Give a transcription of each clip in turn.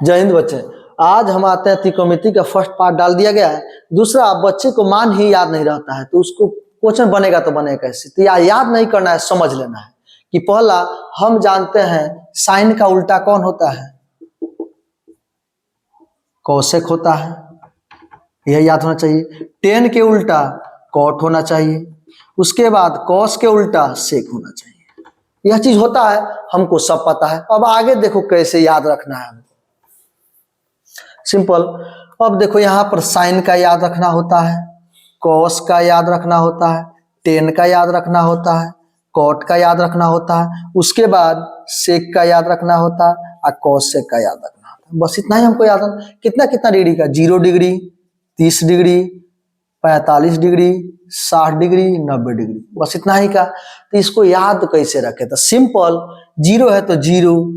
जय हिंद बच्चे। आज हम आते हैं त्रिकोणमिति का फर्स्ट पार्ट डाल दिया गया है। दूसरा, आप बच्चे को मान ही याद नहीं रहता है तो उसको क्वेश्चन बनेगा तो बनेगा कैसे। तो याद नहीं करना है, समझ लेना है कि पहला हम जानते हैं साइन का उल्टा कौन होता है, कौशिक होता है, यह याद होना चाहिए। टेन के उल्टा कॉट होना चाहिए, उसके बाद कॉस के उल्टा सेक होना चाहिए। यह चीज होता है, हमको सब पता है। अब आगे देखो कैसे याद रखना है हमको, सिंपल। अब देखो यहाँ पर साइन का याद रखना होता है, कॉस का याद रखना होता है, टेन का याद रखना होता है, कॉट का याद रखना होता है, उसके बाद सेक का याद रखना होता है और कॉस सेक का याद रखना होता है। बस इतना ही हमको याद रखना। कितना कितना डिग्री का, 0 degree, 30 degree, 45 degree, 60 degree, 90 degree, बस इतना ही का। तो इसको याद कैसे रखे, तो सिंपल, 0 है तो 0,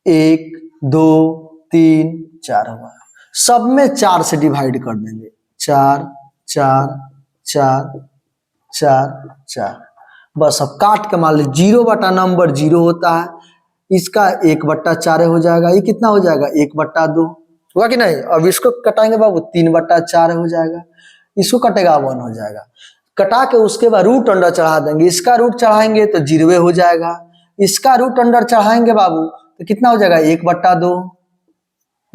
1, 2, 3, 4 हुआ, सब में 4 से डिवाइड कर देंगे। 4 4 4 4 4, बस अब काट के मान ली 0 बटा नंबर 0 होता है, इसका 1/4 हो जाएगा। ये कितना हो जाएगा, 1/2 हुआ कि नहीं। अब इसको कटाएंगे बाबू, 3/4 हो जाएगा, इसको कटेगा 1 हो जाएगा। कटा के उसके बाद रूट अंडर चढ़ा देंगे, इसका रूट चढ़ाएंगे तो 0 हो जाएगा, इसका रूट अंडर चढ़ाएंगे बाबू तो कितना हो जाएगा, 1/2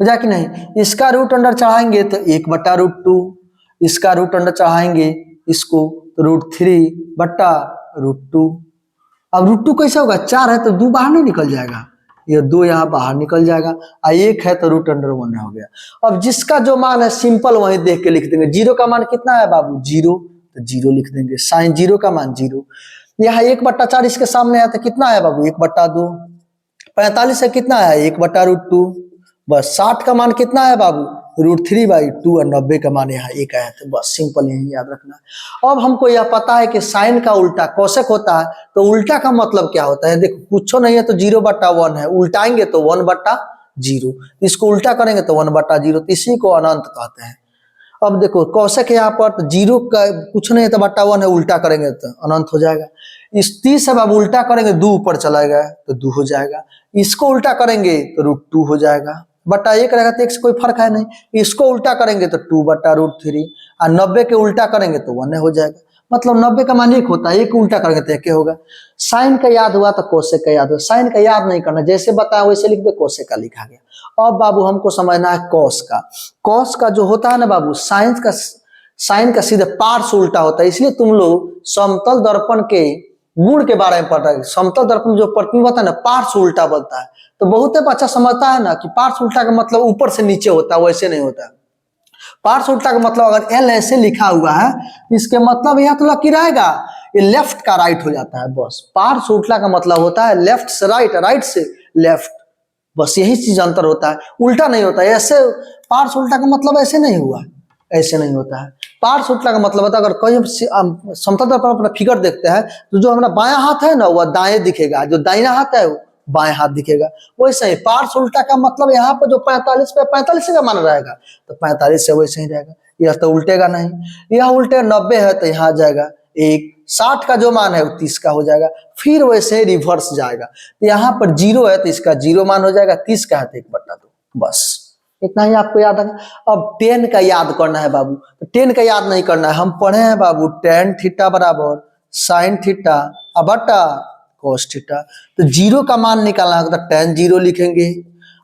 हो जाए कि नहीं। इसका रूट अंडर चढ़ाएंगे तो 1/√2, इसका रूट अंडर चढ़ाएंगे इसको तो √3/√2। अब √2 कैसे होगा, 4 है तो 2 बाहर नहीं निकल जाएगा, ये 2 यहाँ बाहर निकल जाएगा, और 1 है तो √1 हो गया। अब जिसका जो मान है सिंपल वही देख के लिख देंगे। 0 का मान कितना है बाबू, 0, तो 0 लिख देंगे। साइन 0 का मान 0, यहाँ 1/4 इसके सामने है तो कितना है बाबू, 1/2। 45 है कितना है, 1/√2। बस 60 का मान कितना है बाबू, √3/2, और 90 का मान यहाँ 1 आया। तो बस सिंपल यही याद रखना। अब हमको यह पता है कि साइन का उल्टा कोसेक होता है, तो उल्टा का मतलब क्या होता है, देखो कुछ नहीं है तो 0/1 है, उल्टाएंगे तो 1/0, इसको उल्टा करेंगे तो 1/0, इसी को अनंत कहते हैं। अब देखो कोसेक यहाँ पर तो 0 का कुछ नहीं है तो /1 है, उल्टा करेंगे तो अनंत हो जाएगा। इस 30 है अब उल्टा करेंगे 2 ऊपर चला गया तो 2 हो जाएगा, इसको उल्टा करेंगे तो √2 हो जाएगा, /1 रहेगा तो 1 से कोई फर्क है नहीं। इसको उल्टा करेंगे तो 2/√3, और 90 के उल्टा करेंगे तो 1 हो जाएगा। मतलब 90 का मान 1 होता है, 1 उल्टा करेंगे तो 1 होगा। साइन का याद हुआ तो कोसेक का याद हुआ। साइन का याद नहीं करना, जैसे बताया वैसे लिख दे, कोसेक का लिखा गया। अब बाबू हमको समझना है कॉस का। कॉस का जो होता है ना बाबू, साइन का सीधे पार्श्व उल्टा होता है, इसलिए तुम लोग समतल दर्पण के गुण के बारे में पढ़ रहे हैं। समतल दर्पण जो प्रतिबिंब होता है ना, पार्श्व उल्टा बनता है, तो बहुत अच्छा समझता है ना कि पार्श्व उल्टा का मतलब ऊपर से नीचे होता है, वैसे नहीं होता है। पार्श्व उल्टा का मतलब अगर एल ऐसे लिखा हुआ है, इसके मतलब यहाँ तो लकीर आएगा, ये लेफ्ट का राइट हो जाता है। बस पार्श्व उल्टा का मतलब होता है लेफ्ट से राइट, राइट से लेफ्ट, बस यही चीज अंतर होता है, उल्टा नहीं होता है। ऐसे पार्श्व उल्टा का मतलब ऐसे नहीं हुआ, ऐसे नहीं होता है। पार्श्व उल्टा का मतलब होता है, अगर कहीं समतल दर्पण अपना फिगर देखते हैं तो जो हमारा बायां हाथ है ना वह दाएं दिखेगा, जो दाहिना हाथ है वो बाएं हाथ दिखेगा। वैसे ही पार्श्व उल्टा का मतलब यहाँ पर जो 45 पे 45 का मान रहेगा तो 45 से वैसे ही रहेगा, यह तो उल्टेगा नहीं। यह उल्टे 90 है तो यहाँ जाएगा 1, 60 का जो मान है वो 30 का हो जाएगा, फिर वैसे रिवर्स जाएगा। तो यहाँ पर 0 है तो इसका 0 मान हो जाएगा, 30 का है तो 1/2, बस इतना ही आपको याद है। अब 10 का याद करना है बाबू, तो 10 का याद नहीं करना है। हम पढ़े हैं बाबू tan थीटा बराबर sin थीटा बटा cos थीटा, तो 0 का मान निकालना है तो tan 0 लिखेंगे,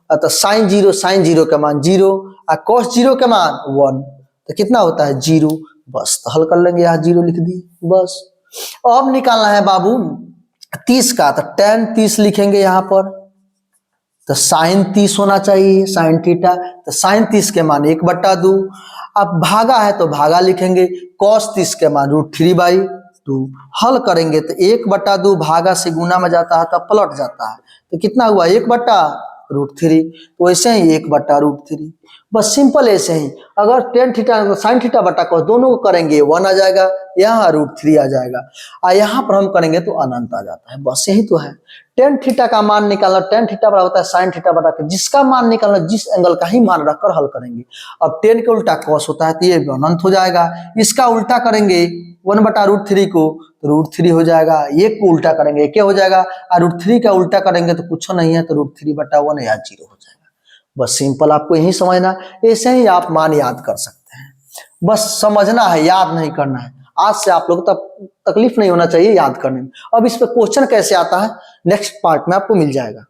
तो sin 0 का मान 0 और cos 0 का मान 1, तो कितना होता है 0। बस तो हल कर लेंगे, यहाँ 0 लिख दिए बस। अब निकालना है बाबू 30 का, तो tan 30 लिखेंगे यहाँ पर, तो sin 30 होना चाहिए, sin थीटा, तो sin 30 के मान 1/2। अब भागा है तो भागा लिखेंगे, cos 30 के मान √3/2। हल करेंगे तो 1/2 भागा से गुना में जाता है तो पलट जाता है, तो कितना हुआ 1/√3, तो वैसे ही 1/√3। बस सिंपल ऐसे ही। अगर tan थीटा sin थीटा बटा cos दोनों को करेंगे 1 आ जाएगा, यहाँ √3 आ जाएगा, और यहाँ पर हम करेंगे तो अनंत आ जाता है। बस यही तो है। tan थीटा का मान निकालना, tan थीटा बड़ा होता है sin थीटा बटा के, जिसका मान निकालना जिस एंगल का ही मान रखकर हल करेंगे। अब tan के उल्टा cos होता है तो ये अनंत हो जाएगा, इसका उल्टा करेंगे 1/√3 को तो √3 हो जाएगा, 1 को उल्टा करेंगे क्या हो जाएगा, और √3 का उल्टा करेंगे तो कुछ नहीं है तो √3/1 या 0 हो जाएगा। बस सिंपल आपको यही समझना है, ऐसे ही आप मान याद कर सकते हैं। बस समझना है, याद नहीं करना है। आज से आप लोग तक तकलीफ नहीं होना चाहिए याद करने में। अब इस पे क्वेश्चन कैसे आता है नेक्स्ट पार्ट में आपको मिल जाएगा।